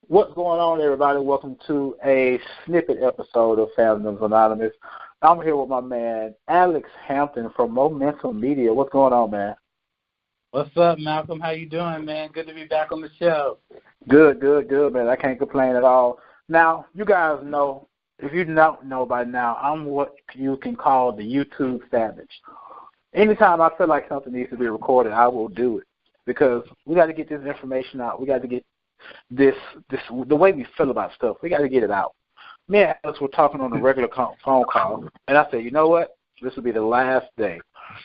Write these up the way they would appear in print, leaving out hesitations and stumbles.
What's going on, everybody? Welcome to a snippet episode of Fandoms Anonymous. I'm here with my man, Alex Hampton from Momentum Media. What's going on, man? What's up, Malcolm? How you doing, man? Good to be back on the show. Good, man. I can't complain at all. Now, you guys know, if you don't know by now, I'm what you can call the YouTube savage. Anytime I feel like something needs to be recorded, I will do it because we got to get this information out. We got to get this the way we feel about stuff. We got to get it out. Me and Alex were talking on a regular phone call, and I said, you know what? This will be the last day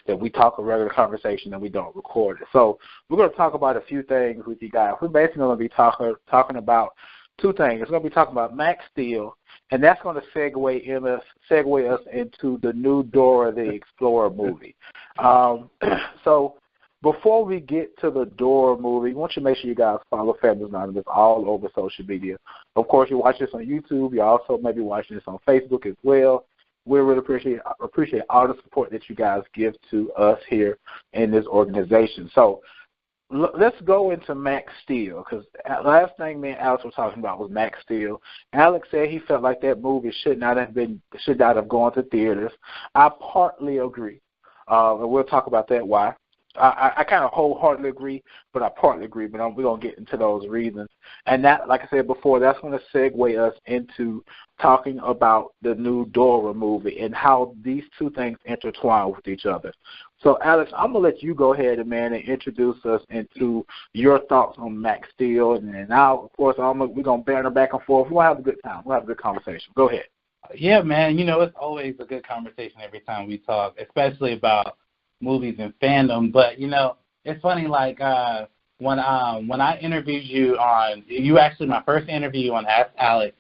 that we talk a regular conversation and we don't record it. So we're going to talk about a few things with you guys. We're basically going to be talking about two things. It's going to be talking about Max Steel, and that's going to segue us into the new Dora the Explorer movie. So before we get to the Dora movie, I want you to make sure you guys follow Fandoms Anonymous all over social media. Of course, you watch this on YouTube. You also may be watching this on Facebook as well. We really appreciate all the support that you guys give to us here in this organization. So let's go into Max Steel, because last thing me and Alex were talking about was Max Steel. Alex said he felt like that movie should not have gone to theaters. I partly agree, and we'll talk about that why. I kind of wholeheartedly agree, but I partly agree. But we're going to get into those reasons. And that, like I said before, that's going to segue us into talking about the new Dora movie and how these two things intertwine with each other. So, Alex, I'm going to let you go ahead and introduce us into your thoughts on Max Steel. And now, of course, we're going to banter back and forth. We'll have a good time. We'll have a good conversation. Go ahead. Yeah, man. You know, it's always a good conversation every time we talk, especially about movies and fandom. But you know, it's funny, like when I interviewed you actually my first interview on Ask Alex,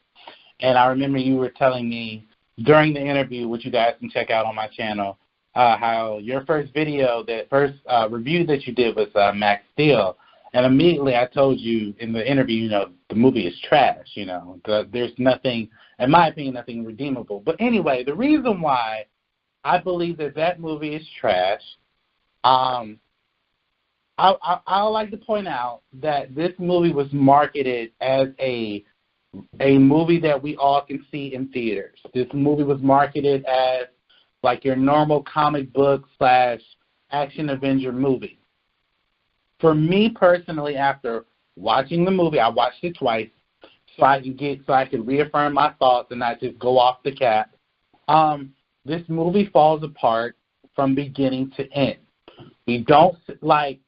and I remember you were telling me during the interview, which you guys can check out on my channel, how your first review that you did was Max Steel, and immediately I told you in the interview, you know, the movie is trash. You know, there's nothing, in my opinion, nothing redeemable. But anyway, the reason why I believe that movie is trash. I like to point out that this movie was marketed as a movie that we all can see in theaters. This movie was marketed as like your normal comic book / action Avenger movie. For me personally, after watching the movie, I watched it twice so I could reaffirm my thoughts and not just go off the cap. This movie falls apart from beginning to end. We don't, like,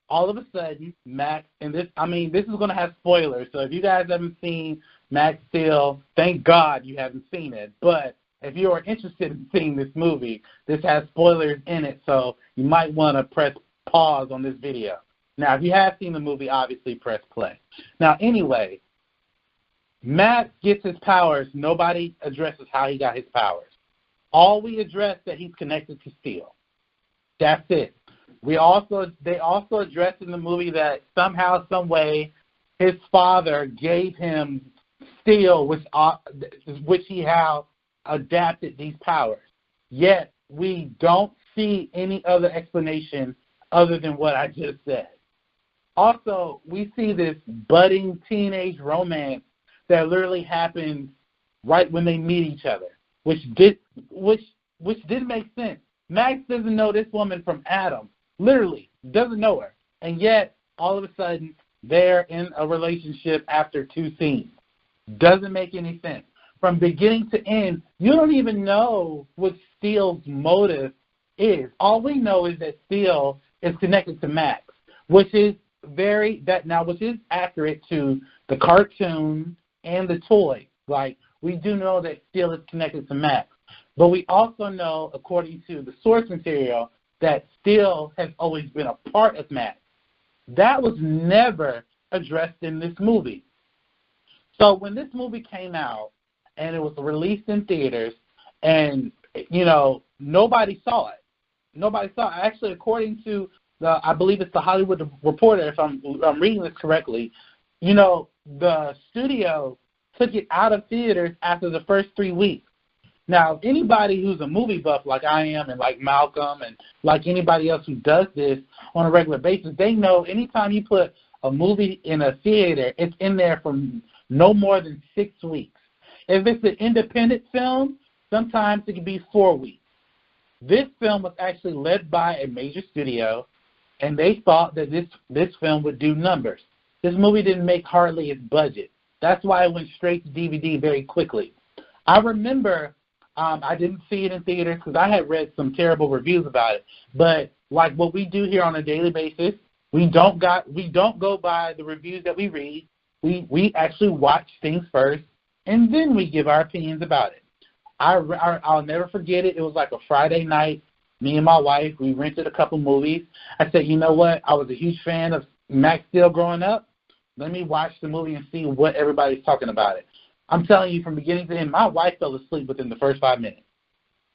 all of a sudden, Max, and this is going to have spoilers, so if you guys haven't seen Max Steel, thank God you haven't seen it, but if you are interested in seeing this movie, this has spoilers in it, so you might want to press pause on this video. Now, if you have seen the movie, obviously press play. Now, anyway, Max gets his powers. Nobody addresses how he got his powers. All we address that he's connected to Steel. That's it. They also address in the movie that somehow, some way, his father gave him Steel, which he how adapted these powers. Yet we don't see any other explanation other than what I just said. Also, we see this budding teenage romance that literally happens right when they meet each other. Which didn't make sense. Max doesn't know this woman from Adam. Literally, doesn't know her. And yet, all of a sudden, they're in a relationship after 2 scenes. Doesn't make any sense. From beginning to end, you don't even know what Steel's motive is. All we know is that Steel is connected to Max, which is accurate to the cartoon and the toy. Like, we do know that Steel is connected to Max. But we also know, according to the source material, that Steel has always been a part of Max. That was never addressed in this movie. So when this movie came out and it was released in theaters and, you know, nobody saw it. Actually, according to I believe it's the Hollywood Reporter, if I'm reading this correctly, you know, the studio took it out of theaters after the first 3 weeks. Now, anybody who's a movie buff like I am and like Malcolm and like anybody else who does this on a regular basis, they know anytime you put a movie in a theater, it's in there for no more than 6 weeks. If it's an independent film, sometimes it can be 4 weeks. This film was actually led by a major studio, and they thought that this film would do numbers. This movie didn't make hardly its budget. That's why it went straight to DVD very quickly. I remember I didn't see it in theaters because I had read some terrible reviews about it. But like what we do here on a daily basis, we don't go by the reviews that we read. We actually watch things first, and then we give our opinions about it. I'll never forget it. It was like a Friday night. Me and my wife, we rented a couple movies. I said, you know what? I was a huge fan of Max Steel growing up. Let me watch the movie and see what everybody's talking about it. I'm telling you, from beginning to end, my wife fell asleep within the first 5 minutes.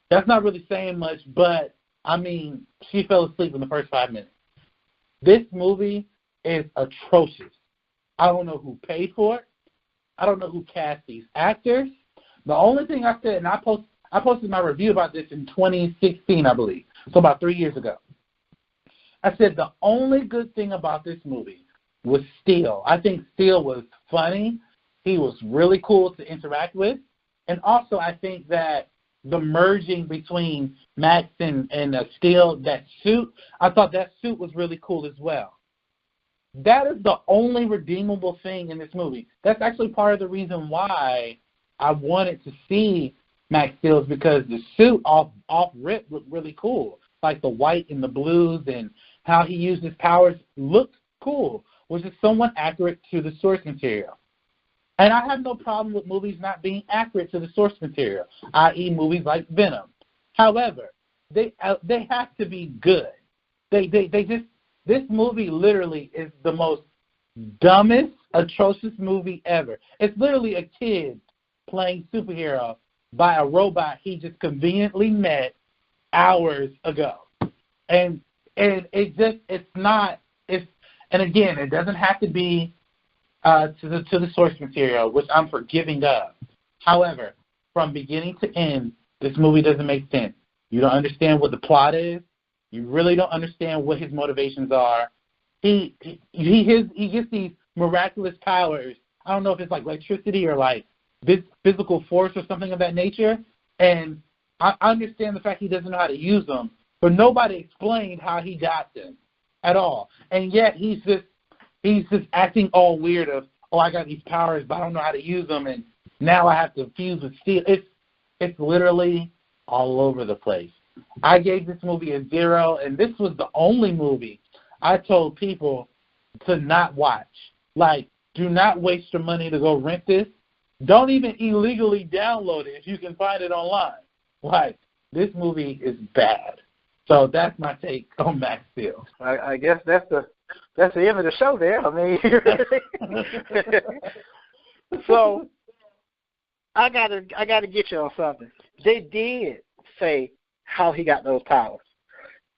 That's not really saying much, but, I mean, she fell asleep in the first 5 minutes. This movie is atrocious. I don't know who paid for it. I don't know who cast these actors. The only thing I said, and I posted my review about this in 2016, I believe, so about 3 years ago. I said the only good thing about this movie was Steele. I think Steele was funny. He was really cool to interact with. And also I think that the merging between Max and Steele, that suit, I thought that suit was really cool as well. That is the only redeemable thing in this movie. That's actually part of the reason why I wanted to see Max Steel's, because the suit off rip looked really cool. Like the white and the blues and how he used his powers looked cool, which is somewhat accurate to the source material. And I have no problem with movies not being accurate to the source material, i.e. movies like Venom. However, they have to be good. This movie literally is the most dumbest, atrocious movie ever. It's literally a kid playing superhero by a robot he just conveniently met hours ago. And again, it doesn't have to be to the source material, which I'm forgiving of. However, from beginning to end, this movie doesn't make sense. You don't understand what the plot is. You really don't understand what his motivations are. He gets these miraculous powers. I don't know if it's like electricity or like physical force or something of that nature. And I understand the fact he doesn't know how to use them, but nobody explained how he got them at all. And yet he's just acting all weird of, oh, I got these powers, but I don't know how to use them, and now I have to fuse with steel. It's literally all over the place. I gave this movie a 0, and this was the only movie I told people to not watch. Like, do not waste your money to go rent this. Don't even illegally download it if you can find it online. Like, this movie is bad. So that's my take on Max Steel. I guess that's the end of the show there. I mean, so I gotta get you on something. They did say how he got those powers.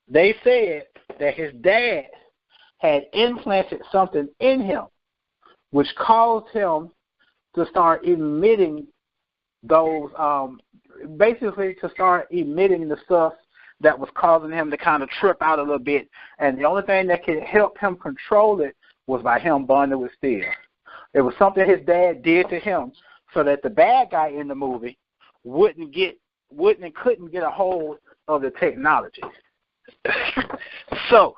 They said that his dad had implanted something in him, which caused him to start emitting those, basically to start emitting the stuff that was causing him to kind of trip out a little bit. And the only thing that could help him control it was by him bonding with Steel. It was something his dad did to him so that the bad guy in the movie couldn't get a hold of the technology. So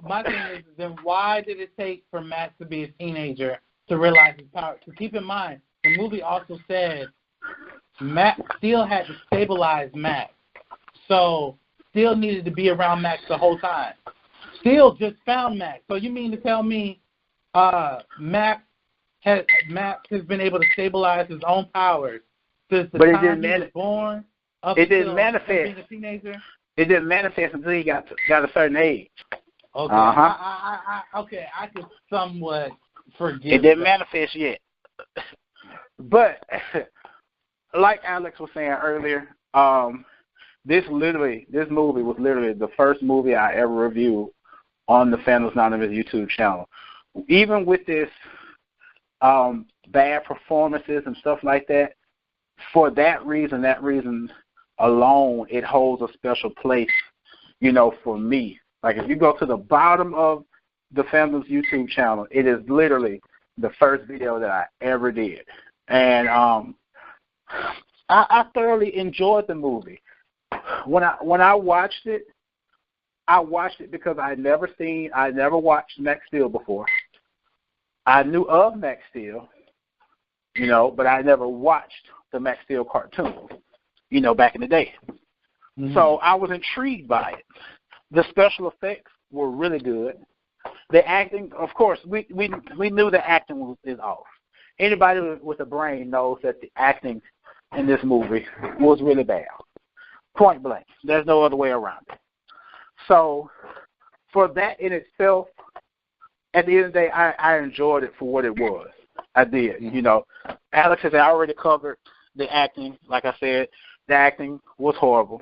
my thing is, then why did it take for Max to be a teenager to realize his power? So keep in mind, the movie also said Max Steel had to stabilize Max. So Steel needed to be around Max the whole time. Steel just found Max. So you mean to tell me Max has been able to stabilize his own powers since the time he was born? It didn't manifest. Being a teenager? It didn't manifest until he got a certain age. Okay. I could somewhat forgive. It didn't manifest yet. But like Alex was saying earlier, this movie was literally the first movie I ever reviewed on the Fandoms Anonymous YouTube channel. Even with this bad performances and stuff like that, for that reason alone, it holds a special place, for me. Like if you go to the bottom of the Fandom's YouTube channel. It is literally the first video that I ever did. And I thoroughly enjoyed the movie. When I watched it because I had never watched Max Steel before. I knew of Max Steel, but I never watched the Max Steel cartoon, back in the day. Mm-hmm. So I was intrigued by it. The special effects were really good. The acting, of course, we knew the acting is off. Anybody with a brain knows that the acting in this movie was really bad. Point blank. There's no other way around it. So for that in itself, at the end of the day, I enjoyed it for what it was. I did. Mm-hmm. Alex has already covered the acting. Like I said, the acting was horrible.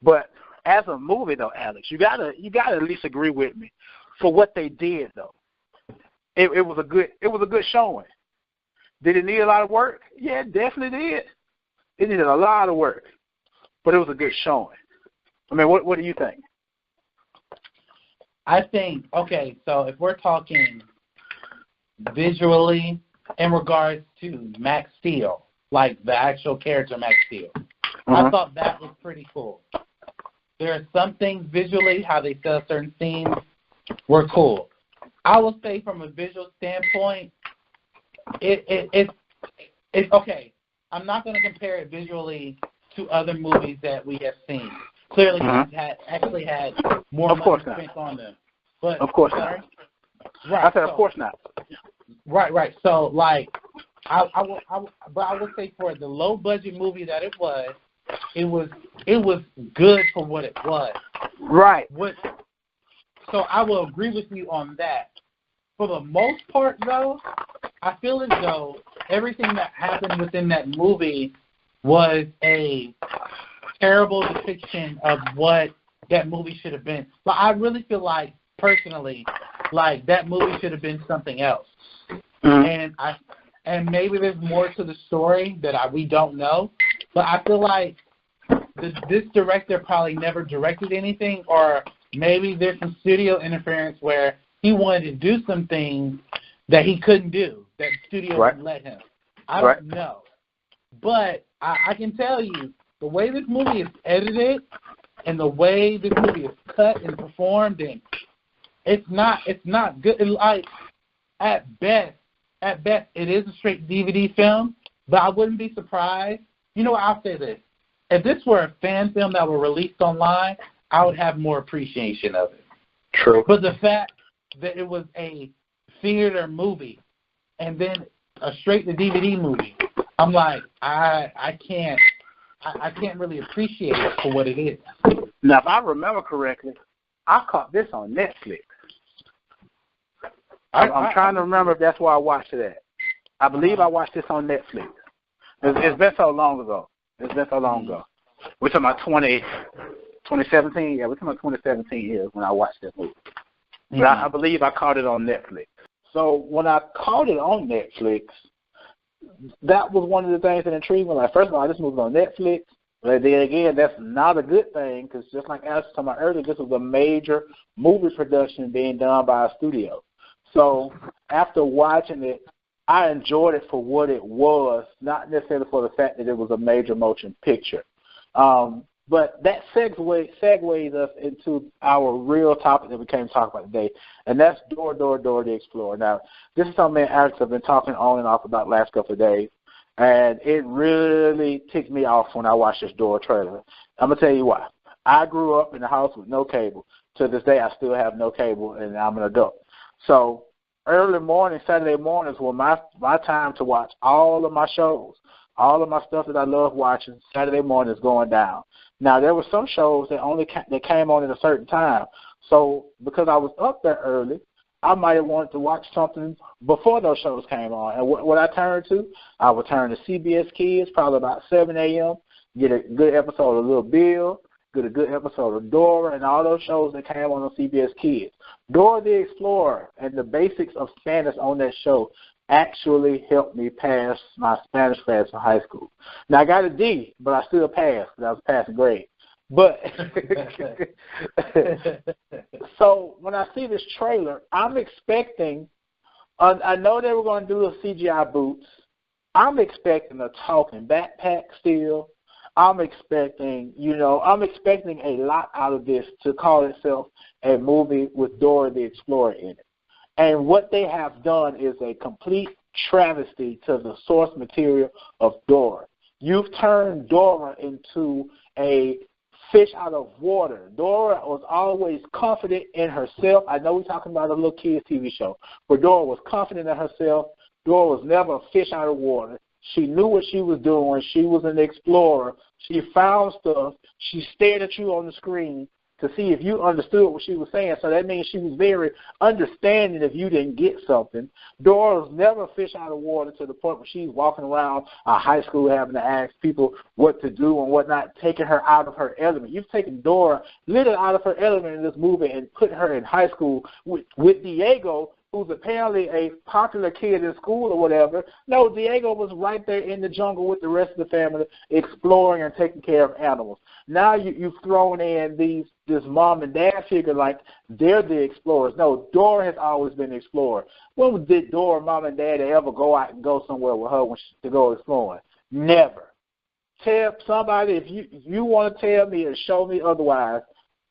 But as a movie, though, Alex, you gotta at least agree with me for what they did, though. It was a good showing. Did it need a lot of work? Yeah, it definitely did. It needed a lot of work, but it was a good showing. I mean, what do you think? I think, okay, so if we're talking visually in regards to Max Steel, like the actual character Max Steel, I thought that was pretty cool. There are some things visually, how they sell certain scenes, were cool. I will say from a visual standpoint, it's okay. I'm not going to compare it visually to other movies that we have seen. Clearly, actually had more money spent on them. But of course not. Right. I said, of course not. Right. So, like, I will say for the low budget movie that it was good for what it was. Right. So I will agree with you on that. For the most part, though, I feel as though everything that happened within that movie was a terrible depiction of what that movie should have been. But I really feel like, personally, like that movie should have been something else. Mm-hmm. And maybe there's more to the story that we don't know. But I feel like this director probably never directed anything, or maybe there's some studio interference where he wanted to do some things that he couldn't do, that the studio wouldn't let him. I don't know. But I can tell you, the way this movie is edited and the way this movie is cut and performed, and it's not good. Like, at best, it is a straight DVD film, but I wouldn't be surprised. You know what, I'll say this. If this were a fan film that were released online, I would have more appreciation of it. True. But the fact that it was a theater movie and then a straight-to-DVD movie, I'm like, I can't really appreciate it for what it is. Now, if I remember correctly, I caught this on Netflix. I'm trying to remember if that's where I watched it at. I believe I watched this on Netflix. It's been so long ago. We're talking about 2017. Yeah, we're talking about 2017 years when I watched this movie. But I believe I caught it on Netflix. So when I caught it on Netflix, that was one of the things that intrigued me. Like, first of all, this movie was on Netflix. But then again, that's not a good thing, because just like Alex was talking about earlier, this was a major movie production being done by a studio. So after watching it, I enjoyed it for what it was, not necessarily for the fact that it was a major motion picture. But that segues us into our real topic that we came to talk about today, and that's Dora the Explorer. Now, this is something Alex have been talking on and off about the last couple of days, and it really ticked me off when I watched this Dora trailer. I'm going to tell you why. I grew up in a house with no cable. To this day, I still have no cable, and I'm an adult. So early morning, Saturday mornings were my time to watch all of my shows, all of my stuff that I love watching. Saturday mornings going down. Now, there were some shows that came on at a certain time. So because I was up there early, I might have wanted to watch something before those shows came on. And what I turned to, I would turn to CBS Kids, probably about 7 a.m., get a good episode of Little Bill, get a good episode of Dora, and all those shows that came on CBS Kids. Dora the Explorer and the basics of Spanish on that show actually helped me pass my Spanish class in high school. Now, I got a D, but I still passed because I was passing grade. But so when I see this trailer, I'm expecting. I know they were going to do the CGI boots. I'm expecting a talking backpack still. I'm expecting a lot out of this to call itself a movie with Dora the Explorer in it. And what they have done is a complete travesty to the source material of Dora. You've turned Dora into a fish out of water. Dora was always confident in herself. I know we're talking about a little kids TV show, but Dora was confident in herself. Dora was never a fish out of water. She knew what she was doing. She was an explorer. She found stuff. She stared at you on the screen to see if you understood what she was saying. So that means she was very understanding if you didn't get something. Dora was never a fish out of water to the point where she's walking around high school having to ask people what to do and whatnot, taking her out of her element. You've taken Dora literally out of her element in this movie and put her in high school with Diego, who's apparently a popular kid in school or whatever. No, Diego was right there in the jungle with the rest of the family, exploring and taking care of animals. Now you've thrown in this mom and dad figure like they're the explorers. No, Dora has always been the explorer. When did Dora, mom and dad ever go out and go somewhere with her to go exploring? Never. Tell somebody, if you want to tell me or show me otherwise,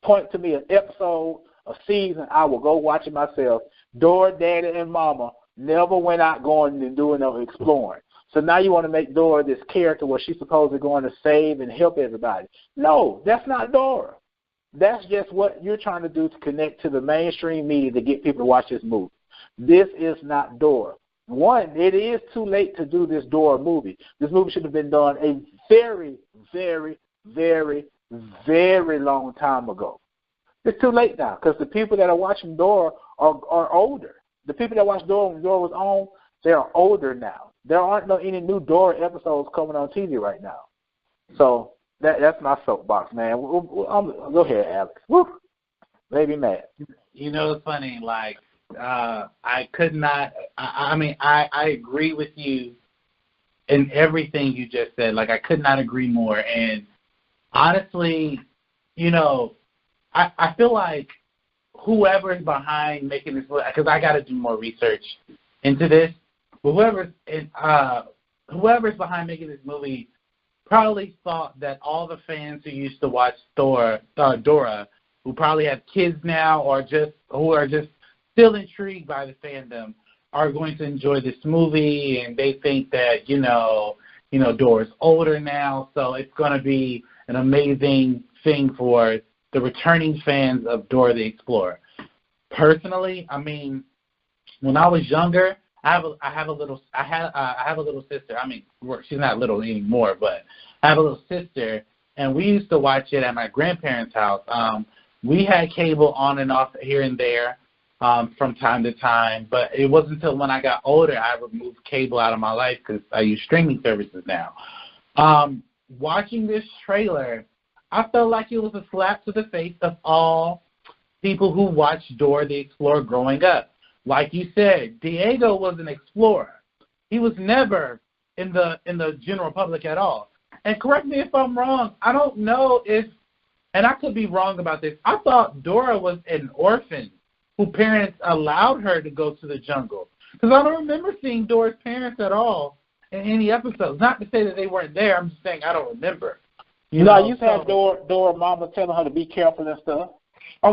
point to me an episode, a season, I will go watch it myself. Dora, Daddy, and Mama never went out going and doing no exploring. So now you want to make Dora this character where she's supposedly going to save and help everybody. No, that's not Dora. That's just what you're trying to do to connect to the mainstream media to get people to watch this movie. This is not Dora. One, it is too late to do this Dora movie. This movie should have been done a very, very, very, very long time ago. It's too late now because the people that are watching Dora are older. The people that watched Dora when Dora was on, they are older now. There aren't any new Dora episodes coming on TV right now. So that's my soapbox, man. Go ahead, Alex. Woo. Baby mad. You know, it's funny. Like, I could not. I agree with you in everything you just said. Like, I could not agree more. And honestly, you know, I feel like whoever is behind making this, because I got to do more research into this, but whoever's behind making this movie probably thought that all the fans who used to watch Dora, who probably have kids now or who are just still intrigued by the fandom, are going to enjoy this movie, and they think that, you know, Dora's older now, so it's going to be an amazing thing for the returning fans of Dora the Explorer. Personally, I mean, when I was younger, I have a little sister. I mean, she's not little anymore, but I have a little sister, and we used to watch it at my grandparents' house. We had cable on and off here and there from time to time, but it wasn't until when I got older I removed cable out of my life because I use streaming services now. Watching this trailer, I felt like it was a slap to the face of all people who watched Dora the Explorer growing up. Like you said, Diego was an explorer. He was never in the general public at all. And correct me if I'm wrong, I don't know if, and I could be wrong about this, I thought Dora was an orphan whose parents allowed her to go to the jungle. Because I don't remember seeing Dora's parents at all in any episodes. Not to say that they weren't there, I'm just saying I don't remember. You've had Dora mama telling her to be careful and stuff. I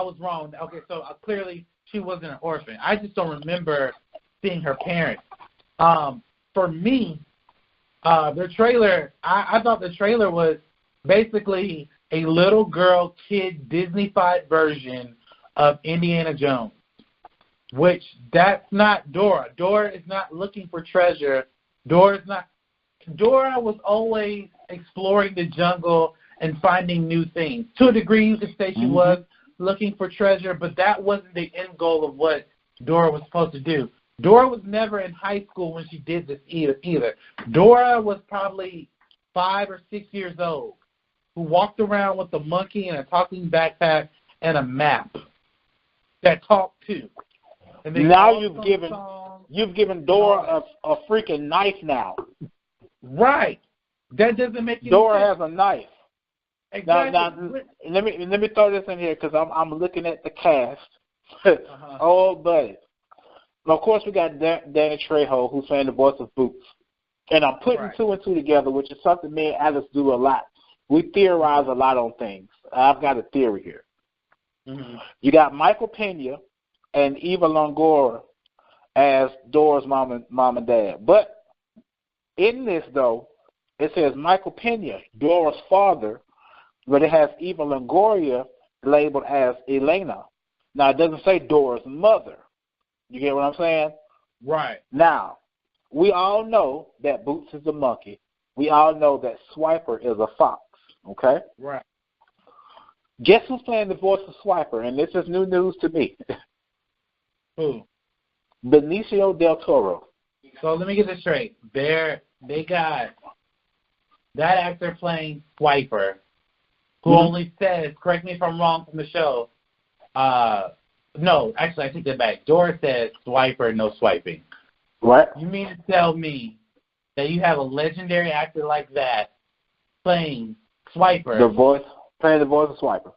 was wrong. Okay, so clearly she wasn't an orphan. I just don't remember seeing her parents. For me, the trailer, I thought the trailer was basically a little girl kid Disney-fied version of Indiana Jones, which that's not Dora. Dora is not looking for treasure. Dora was always exploring the jungle and finding new things. To a degree, you could say she was looking for treasure, but that wasn't the end goal of what Dora was supposed to do. Dora was never in high school when she did this either. Dora was probably 5 or 6 years old, who walked around with a monkey and a talking backpack and a map that talked too. And now you've given Dora a freaking knife now. Right. That doesn't make any Dora sense. has a knife. Exactly. Now, let me throw this in here because I'm looking at the cast. Oh, buddy. Of course, we got Danny Trejo, who's playing the voice of Boots. And I'm putting two and two together, which is something me and Alice do a lot. We theorize a lot on things. I've got a theory here. Mm-hmm. You got Michael Pena and Eva Longoria as Dora's mom and dad. But in this, though, it says Michael Pena, Dora's father, but it has Eva Longoria labeled as Elena. Now, it doesn't say Dora's mother. You get what I'm saying? Right. Now, we all know that Boots is a monkey. We all know that Swiper is a fox, okay? Right. Guess who's playing the voice of Swiper? And this is new news to me. Who? Benicio del Toro. So let me get this straight. They got that actor playing Swiper, who only says, correct me if I'm wrong from the show, no, actually I take that back. Dora says Swiper, no swiping. What? You mean to tell me that you have a legendary actor like that playing Swiper? Playing the voice of Swiper.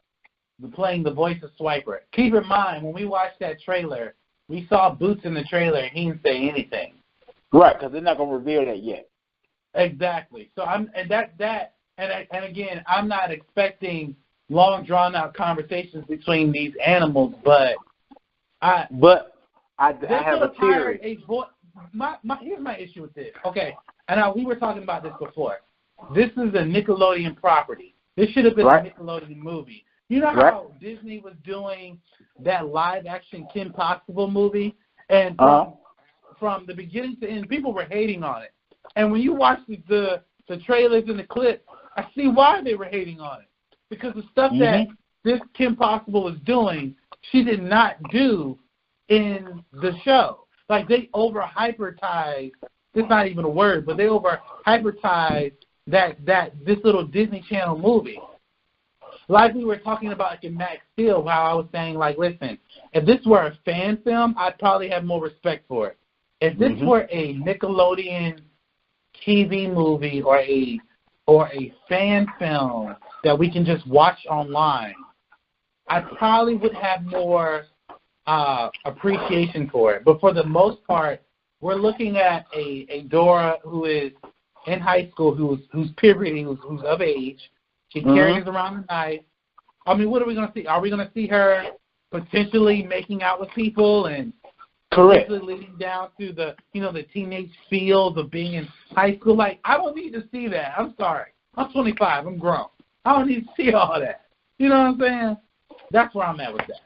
Playing the voice of Swiper. Keep in mind, when we watched that trailer, we saw Boots in the trailer and he didn't say anything. Right, because they're not going to reveal that yet. Exactly. So again, I'm not expecting long drawn out conversations between these animals, but I have a theory. Here's my issue with this. Okay, and we were talking about this before. This is a Nickelodeon property. This should have been a Nickelodeon movie. You know how Disney was doing that live action Kim Possible movie, and from the beginning to end, people were hating on it. And when you watch the trailers and the clips, I see why they were hating on it. Because the stuff that this Kim Possible was doing, she did not do in the show. Like, they over-hypertized, it's not even a word, but they over-hypertized this little Disney Channel movie. Like we were talking about like in Max Steel, how I was saying, like, listen, if this were a fan film, I'd probably have more respect for it. If this were a Nickelodeon TV movie or a fan film that we can just watch online, I probably would have more appreciation for it. But for the most part, we're looking at a Dora who is in high school, who's puberty, who's of age. She carries around a knife. I mean, what are we going to see? Are we going to see her potentially making out with people and potentially leading down to the teenage feels of being in high school? Like, I don't need to see that. I'm sorry. I'm 25. I'm grown. I don't need to see all that. You know what I'm saying? That's where I'm at with that.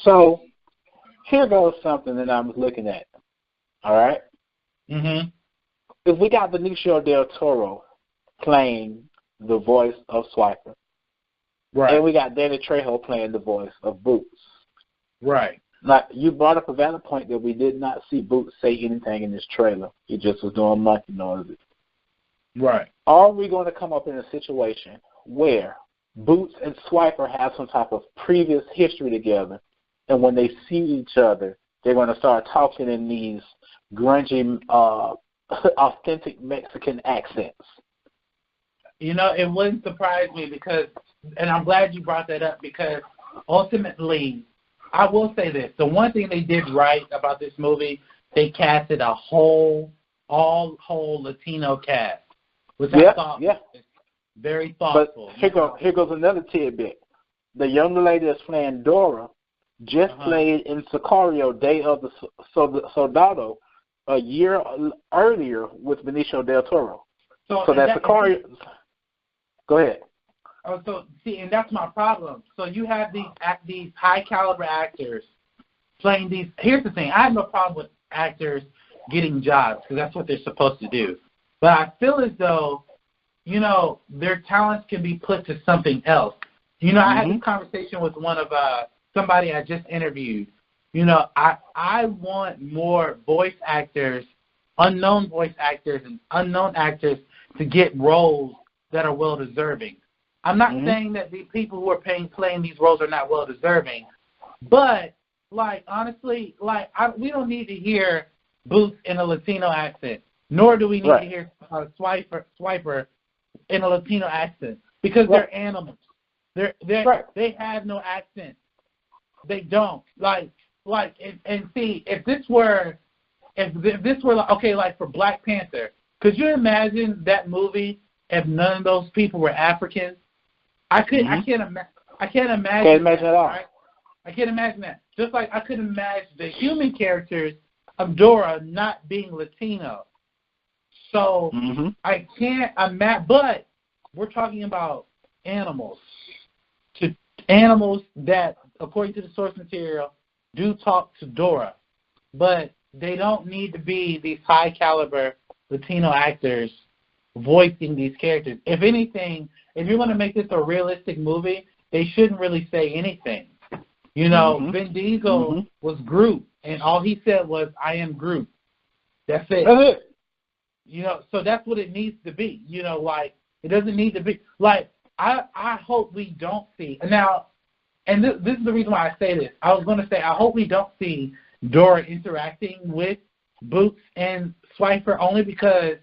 So here goes something that I'm looking at. All right? If we got Benicio del Toro playing the voice of Swiper, and we got Danny Trejo playing the voice of Boots. Right. Like, you brought up a valid point that we did not see Boots say anything in this trailer. He just was doing monkey noises. Right. Are we going to come up in a situation where Boots and Swiper have some type of previous history together, and when they see each other, they're going to start talking in these grungy, authentic Mexican accents? You know, it wouldn't surprise me because, and I'm glad you brought that up, because ultimately, I will say this. The one thing they did right about this movie, they casted a all whole Latino cast, which I thought was very thoughtful. But here goes another tidbit. The young lady that's playing Dora just played in Sicario, Day of the Soldado, a year earlier with Benicio del Toro. So that's Sicario. Go ahead. Oh, so see, and that's my problem. So you have these high caliber actors playing these. Here's the thing: I have no problem with actors getting jobs because that's what they're supposed to do. But I feel as though, their talents can be put to something else. I had this conversation with one of somebody I just interviewed. I want more voice actors, unknown voice actors, and unknown actors to get roles that are well deserving. I'm not saying that the people who are playing these roles are not well deserving, but honestly, we don't need to hear Boots in a Latino accent, nor do we need to hear Swiper in a Latino accent because they're animals. They have no accent. They don't and see if this were like, okay, like for Black Panther, could you imagine that movie if none of those people were Africans? I can't imagine. Can't imagine at all. Right? I can't imagine that. Just like I couldn't imagine the human characters of Dora not being Latino. So I can't imagine. But we're talking about animals. Animals that, according to the source material, do talk to Dora, but they don't need to be these high caliber Latino actors voicing these characters. If anything, if you want to make this a realistic movie, they shouldn't really say anything. You know, Vin Diesel was Groot, and all he said was, "I am Groot." That's it. That's it. You know, so that's what it needs to be. You know, like, it doesn't need to be like, I hope we don't see now, and this is the reason why I say this. I was going to say I hope we don't see Dora interacting with Boots and Swiper, only because,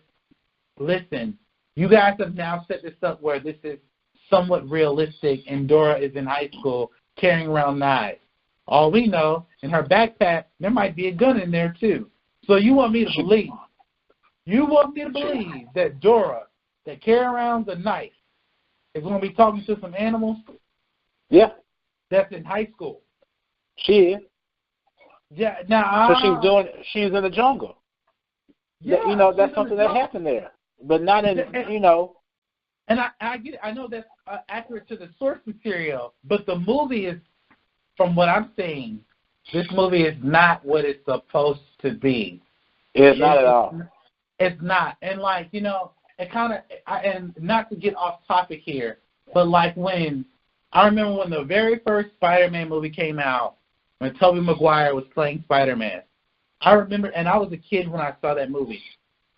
listen, you guys have now set this up where this is somewhat realistic, and Dora is in high school carrying around knives. All we know, in her backpack, there might be a gun in there too. So you want me to believe? You want me to believe that Dora, that carry around the knife, is going to be talking to some animals? Yeah. That's in high school. She is. Yeah. Now. So she's in the jungle. Yeah. You know, that's something that happened there, but not in, you know. And I get it. I know that's accurate to the source material, but the movie is, from what I'm seeing, this movie is not what it's supposed to be. It's not at all. It's not. And, like, you know, it kind of, and not to get off topic here, but like I remember when the very first Spider-Man movie came out, when Tobey Maguire was playing Spider-Man. I remember, and I was a kid when I saw that movie.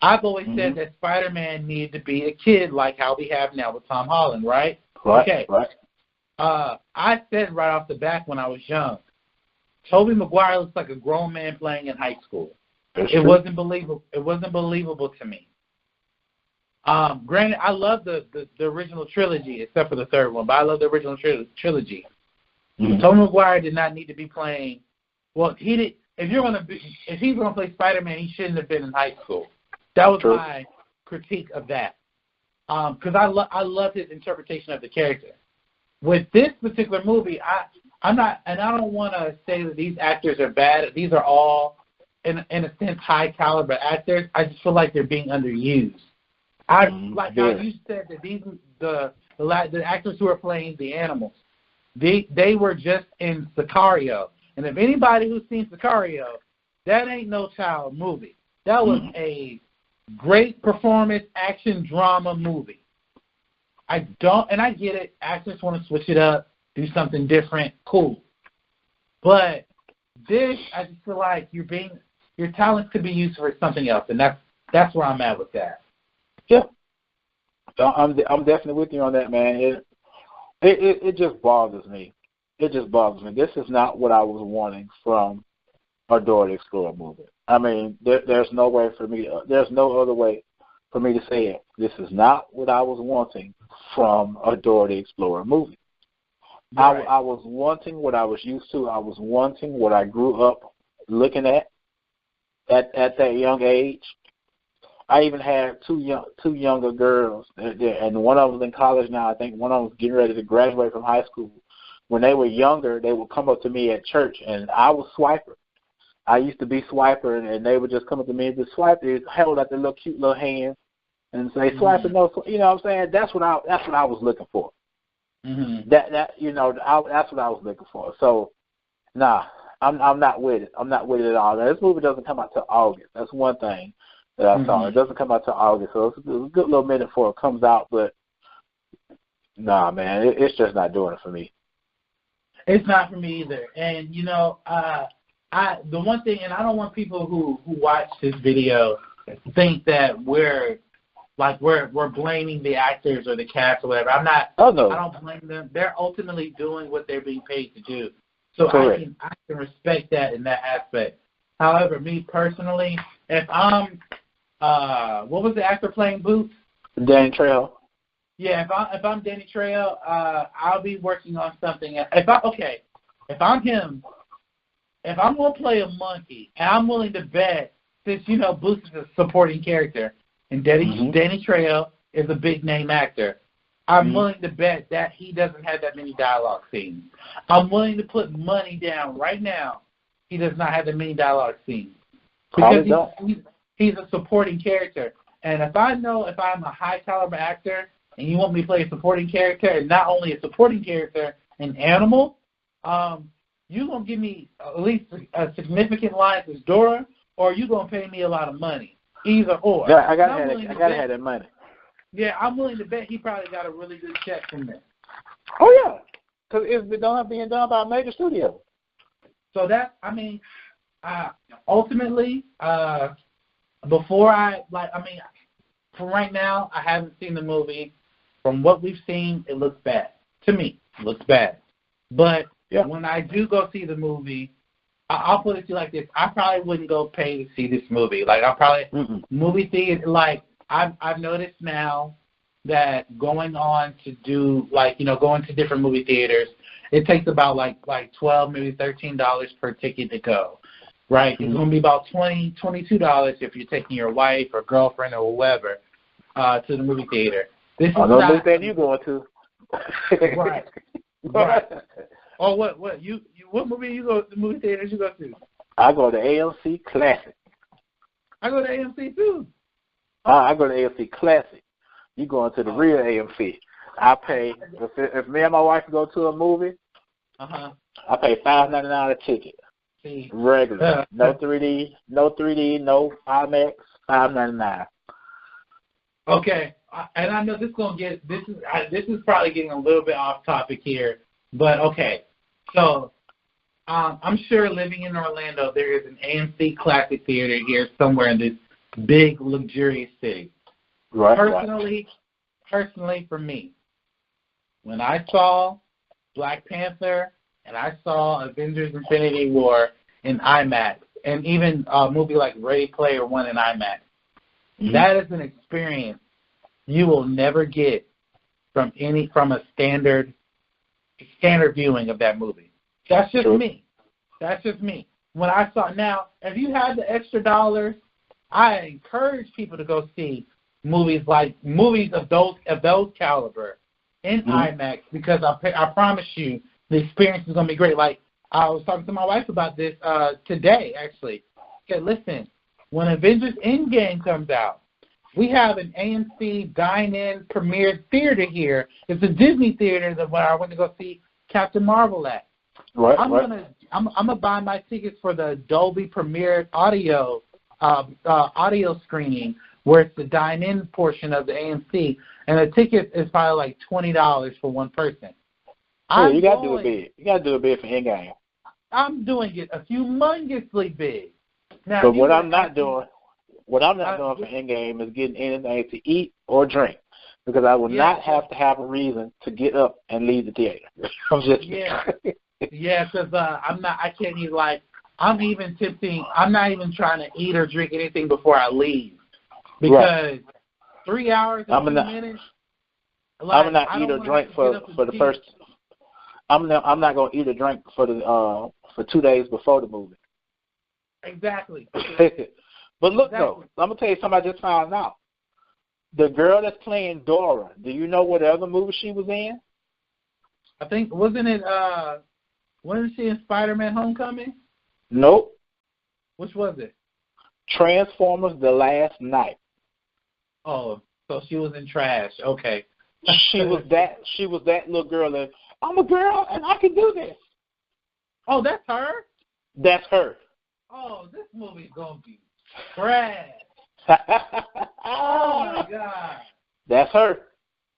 I've always said that Spider-Man needed to be a kid like how we have now with Tom Holland, right? Right. Okay. Right. I said right off the bat when I was young, Tobey Maguire looks like a grown man playing in high school. It wasn't believable. It wasn't believable to me. Granted, I love the original trilogy, except for the third one, but I love the original trilogy. Tobey Maguire did not need to be playing. Well, he did. If he's going to play Spider-Man, he shouldn't have been in high school. That was my critique of that. Because I love his interpretation of the character. With this particular movie, I'm not, and I don't want to say that these actors are bad. These are all, in a sense, high caliber actors. I just feel like they're being underused. How you said that the actors who are playing the animals, they were just in Sicario. And if anybody who's seen Sicario, that ain't no child movie. That was a great performance, action, drama movie. I get it. Actors want to switch it up, do something different, cool. But this, I just feel like your talents could be used for something else, and that's where I'm at with that. Yeah, I'm definitely with you on that, man. It just bothers me. It just bothers me. This is not what I was wanting from a Dora the Explorer movie. I mean, there's no way for me. There's no other way for me to say it. This is not what I was wanting from a Dora the Explorer movie. Right. I was wanting what I was used to. I was wanting what I grew up looking at that young age. I even had two younger girls, and one of them in college now. I think one of them was getting ready to graduate from high school. When they were younger, they would come up to me at church, and I was Swiper. I used to be Swiper, and they would just come up to me and just swipe. They held out their little cute little hand and say, "Swiper, no," you know what I'm saying? That's what I was looking for. That's what I was looking for. So, nah, I'm not with it. I'm not with it at all. Now, this movie doesn't come out till August. That's one thing that I saw. It doesn't come out till August, so it's a good little minute before it comes out. But nah, man, it's just not doing it for me. It's not for me either. And the one thing, and I don't want people who watch this video think that we're blaming the actors or the cast or whatever. I'm not. Oh, no. I don't blame them. They're ultimately doing what they're being paid to do. So Correct. I can respect that in that aspect. However, me personally, if I'm what was the actor playing Boots? Danny Trejo. Yeah, if I'm Danny Trejo, I'll be working on something. If I'm him, if I'm gonna play a monkey, and I'm willing to bet, since Boots is a supporting character, and Danny Trejo is a big name actor, I'm willing to bet that he doesn't have that many dialogue scenes. I'm willing to put money down right now. He does not have that many dialogue scenes because he's a supporting character. And if I'm a high caliber actor and you want me to play a supporting character, and not only a supporting character, an animal, you're going to give me at least a significant line as Dora, or you're going to pay me a lot of money. Either or. Yeah, I got to have that money. Yeah, I'm willing to bet he probably got a really good check from this. Oh, yeah, because it's being done by a major studio. So ultimately, for right now, I haven't seen the movie. From what we've seen, it looks bad. To me, it looks bad. But when I do go see the movie, I'll put it to you like this. I probably wouldn't go pay to see this movie. Like, I'll probably movie theater. Like, I've noticed now that going to different movie theaters, it takes about like $12, maybe $13 per ticket to go. Right? It's going to be about $20, $22 if you're taking your wife or girlfriend or whoever to the movie theater. This is no movie theater you going to? Right. Right. Oh, what movie you go? The movie theaters you go to? I go to AMC Classic. I go to AMC too. I go to AMC Classic. You going to the real AMC? I pay if me and my wife go to a movie. I pay $5.99 a ticket. See. Regular, no 3D, no IMAX, $5.99. Okay, and I know this is probably getting a little bit off topic here, but okay. So I'm sure living in Orlando, there is an AMC Classic Theater here somewhere in this big, luxurious city. Right. Personally, for me, when I saw Black Panther and I saw Avengers Infinity War in IMAX, and even a movie like Ready Player One in IMAX, that is an experience you will never get from a standard viewing of that movie. That's just me. That's just me. When I saw now, if you had the extra dollars, I encourage people to go see movies of those caliber in IMAX, because I promise you the experience is going to be great. Like, I was talking to my wife about this today, actually. Okay, listen, when Avengers Endgame comes out, we have an AMC dine-in premiere theater here. It's a Disney theater where I went to go see Captain Marvel at. Right, I'm gonna buy my tickets for the Dolby Premiere audio screening, where it's the dine-in portion of the AMC, and the ticket is probably like $20 for one person. Yeah, you gotta do it big. You gotta do it big for Endgame. I'm doing it a humongously big. Now, but what I'm not doing for Endgame is getting anything to eat or drink, because I will not have to have a reason to get up and leave the theater. Because I can't eat. Like, I'm even tempting. I'm not even trying to eat or drink anything before I leave, because 3 hours and 2 minutes. Like, I'm gonna not eat or drink for the first. I'm not gonna eat or drink for 2 days before the movie. Exactly. But look though, I'm gonna tell you something I just found out. The girl that's playing Dora, do you know what other movie she was in? I think wasn't she in Spider-Man: Homecoming? Nope. Which was it? Transformers: The Last Night. Oh, so she was in Trash. Okay. She was that little girl that, I'm a girl and I can do this. Oh, that's her? That's her. Oh, this movie's gonna be trash. Oh my God. That's her.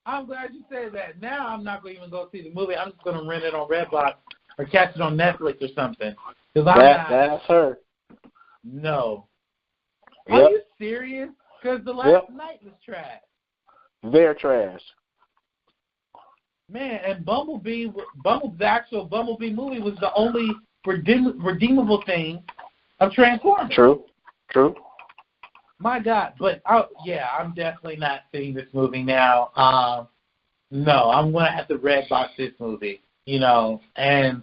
I'm glad you said that. Now I'm not going to even go see the movie. I'm just going to rent it on Redbox or catch it on Netflix or something. That's her. No. Yep. Are you serious? Because the last night was trash. Very trash. Man, and the actual Bumblebee movie was the only redeemable thing of Transformers. True. My God, but yeah, I'm definitely not seeing this movie now. No, I'm gonna have to red box this movie, you know, and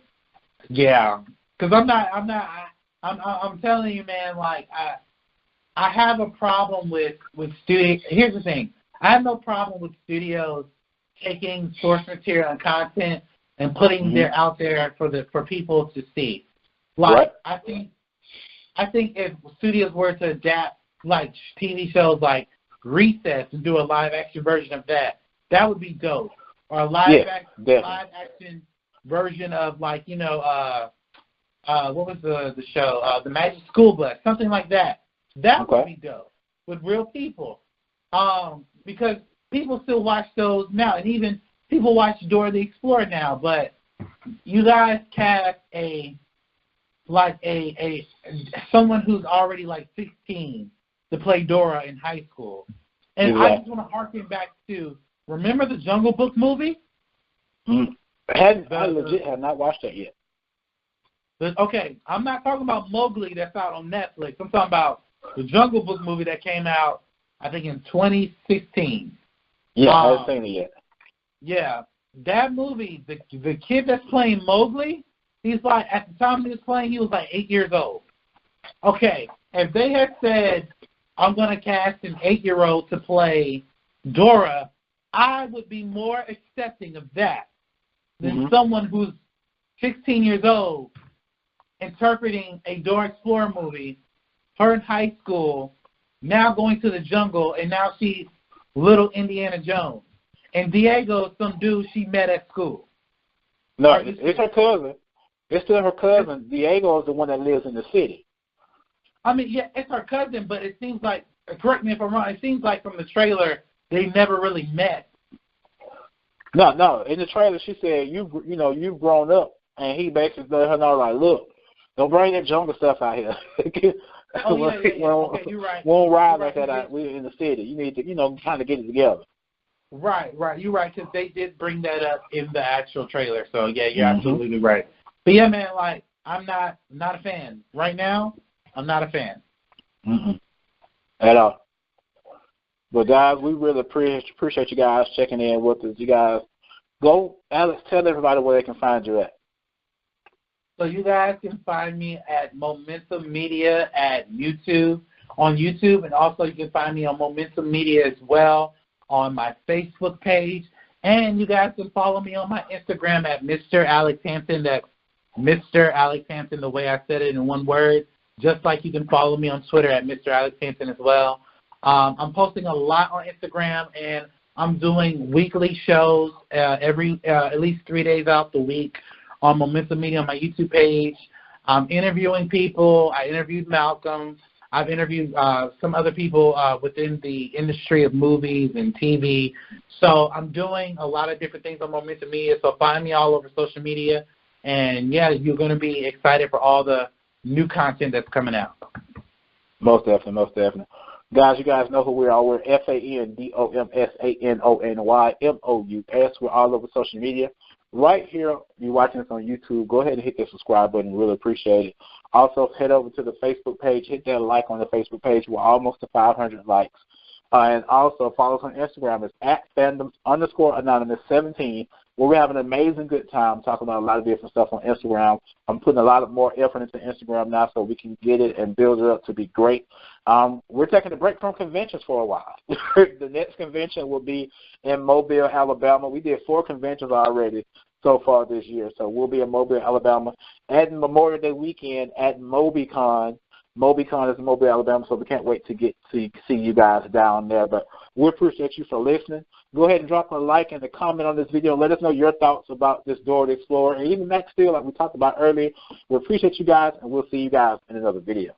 yeah, because I'm telling you, man, like I have a problem with studio. Here's the thing, I have no problem with studios taking source material and content and putting it out there for people to see. Like I think if studios were to adapt like TV shows like Recess and do a live action version of that, that would be dope. Or a live action version of, like, you know, what was the show? The Magic School Bus, something like that. That would be dope with real people. Because people still watch those now, and even people watch Dora the Explorer now. But you guys cast someone who's already like 16 to play Dora in high school. And I just want to harken back to, remember the Jungle Book movie? I legit have not watched that yet. Okay, I'm not talking about Mowgli that's out on Netflix. I'm talking about the Jungle Book movie that came out, I think, in 2016. Yeah, I haven't seen it yet. Yeah, that movie, the kid that's playing Mowgli, he's like, at the time he was playing, he was like 8 years old. Okay, if they had said, I'm going to cast an 8-year-old to play Dora, I would be more accepting of that than someone who's 16 years old interpreting a Dora Explorer movie, her in high school, now going to the jungle, and now she's little Indiana Jones. And Diego's some dude she met at school. No, it's her cousin. It's still her cousin. Diego is the one that lives in the city. I mean, yeah, it's her cousin, but it seems like, correct me if I'm wrong, it seems like from the trailer they never really met. No. In the trailer, she said, you've grown up, and he basically let her know, like, look, don't bring that jungle stuff out here. Okay, you're right. Won't ride like that. We're in the city. You need to, kind of get it together. Right. You're right, because they did bring that up in the actual trailer. So yeah, you're absolutely right. But yeah, man, like, I'm not a fan right now. I'm not a fan. At all. But, guys, we really appreciate you guys checking in with us. You guys, go, Alex, tell everybody where they can find you at. So you guys can find me at Momentum Media on YouTube, and also you can find me on Momentum Media as well on my Facebook page. And you guys can follow me on my Instagram at Mr. Alex Hampton. That's Mr. Alex Hampton, the way I said it in one word. Just like you can follow me on Twitter at Mr. Alex Hampton as well. I'm posting a lot on Instagram, and I'm doing weekly shows at least 3 days out the week on Momentum Media on my YouTube page. I'm interviewing people. I interviewed Malcolm. I've interviewed some other people within the industry of movies and TV. So I'm doing a lot of different things on Momentum Media. So find me all over social media. And, yeah, you're going to be excited for all the new content that's coming out. Most definitely. Guys, you guys know who we are. We're FANDOMSANONYMOUS. We're all over social media. Right here, you're watching us on YouTube. Go ahead and hit the subscribe button. We really appreciate it. Also, head over to the Facebook page. Hit that like on the Facebook page. We're almost to 500 likes. And also, follow us on Instagram. It's at @fandoms_anonymous17, where we're having an amazing good time talking about a lot of different stuff on Instagram. I'm putting a lot more effort into Instagram now so we can get it and build it up to be great. We're taking a break from conventions for a while. The next convention will be in Mobile, Alabama. We did 4 conventions already so far this year. So we'll be in Mobile, Alabama at Memorial Day weekend at MobiCon. MobiCon is in Mobile, Alabama, so we can't wait to get to see you guys down there. But we appreciate you for listening. Go ahead and drop a like and a comment on this video. Let us know your thoughts about this Dora the Explorer and even Max Steel, like we talked about earlier. We appreciate you guys, and we'll see you guys in another video.